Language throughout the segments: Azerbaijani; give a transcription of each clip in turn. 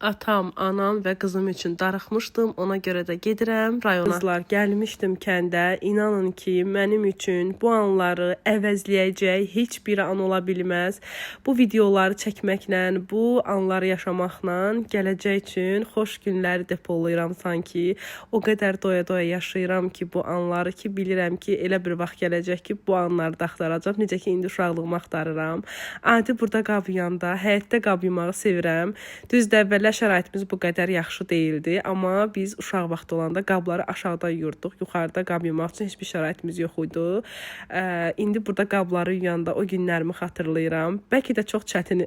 Atam, anam və qızım üçün darıxmışdım. Ona görə də gedirəm rayona. Qızlar, gəlmişdim kəndə. İnanın ki, mənim üçün bu anları əvəzləyəcək heç bir an ola bilməz. Bu videoları çəkməklə, bu anları yaşamaqla gələcək üçün xoş günləri depolayıram sanki. O qədər doya-doya yaşayıram ki, bu anları ki, bilirəm ki, elə bir vaxt gələcək ki, bu anları da axtaracam. Necə ki, indi uşaqlığımı axtarıram. Adi burada qab yuyanda, həyətdə qab yumağı sevirəm. Düzdür, əvvəllər şəraitimiz bu qədər yaxşı değildi, amma biz uşaq vaxtı olanda qabları aşağıda yuyurduq. Yuxarıda qab yumaq üçün heç bir şəraitimiz yox idi. İndi burada qabları yuyanda o günlərimi xatırlayıram. Bəlkə də çox çətin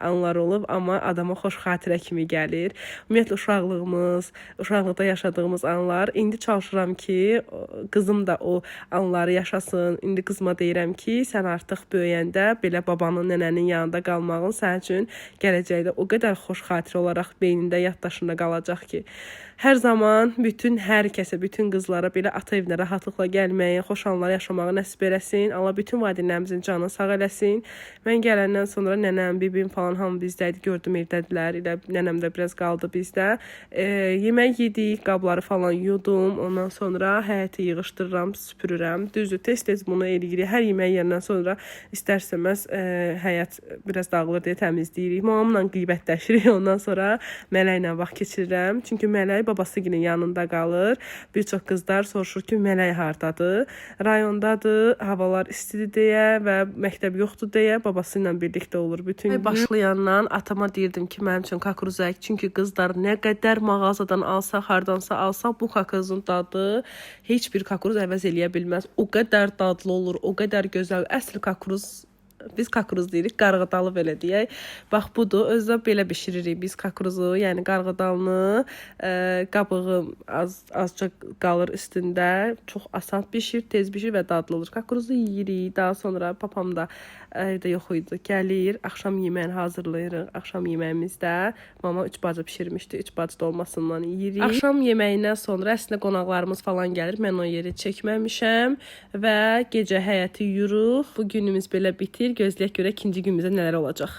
anlar olub, amma adama xoş xatirə kimi gəlir. Ümumiyyətlə uşaqlığımız, uşaqlıqda yaşadığımız anlar. İndi çalışıram ki, qızım da o anları yaşasın. İndi qızıma deyirəm ki, sən artıq böyüyəndə belə babanın, nənənin yanında qalmağın sənin üçün gələcəkdə o qədər xoş xatirə olaraq beynində, yaddaşında qalacaq ki, hər zaman hər kəsə, bütün qızlara belə ata evinə rahatlıqla gəlməyi, xoş anlar yaşamağı nəsib eləsin. Allah bütün valideynlərimizin canını sağ eləsin. Mən gələndən sonra nənəm, bibim falan hamı bizdəydi, gördüm evdədilər. Elə nənəm də biraz qaldı bizdə. Yemək yedik, qabları falan yudum. Ondan sonra həyəti yığışdırıram, süpürürəm. Düzdür, tez-tez bunu eləyirik. Hər yemək yerindən sonra istərsəməz həyət biraz dağılır deyə təmizləyirik. Mamamla qeybətləşirik. Ondan sonra Mələklə vaxt keçirirəm. Çünki Mələk babasının yanında qalır. Bir çox qızlar soruşur ki, Mələk hardadır? Rayondadır, havalar istidir deyə və məktəb yoxdur deyə babası ilə birlikdə olur bütün gün. Başlayandan atama deyirdim ki, mənim üçün kakruz ək. Çünki qızlar nə qədər mağazadan alsaq, hardansa alsaq, bu kakruzun dadı heç bir kakruz əvəz eləyə bilməz. O qədər dadlı olur, o qədər gözəl. Əsl kakruz, biz kakruz deyirik, qarğıdalı belə deyək. Bax budur, özdə belə bişiririk biz kakruzu, yəni qarğıdalını, qabığı azca qalır üstündə. Çox asan bişir, tez bişir və dadlı olur. Kakruzu yeyirik, daha sonra papam da evdə yox idi, gəlir, axşam yeməyini hazırlayırıq. Axşam yeməyimizdə mama 3 bacı bişirmişdi, 3 bacı dolmasından yeyirik. Axşam yeməyindən sonra əslində qonaqlarımız falan gəlir, mən o yeri çəkməmişəm və gecə həyəti yuyuruq. Bu günümüz belə bitir. Gözləyək görə ikinci günümüzdə nələr olacaq.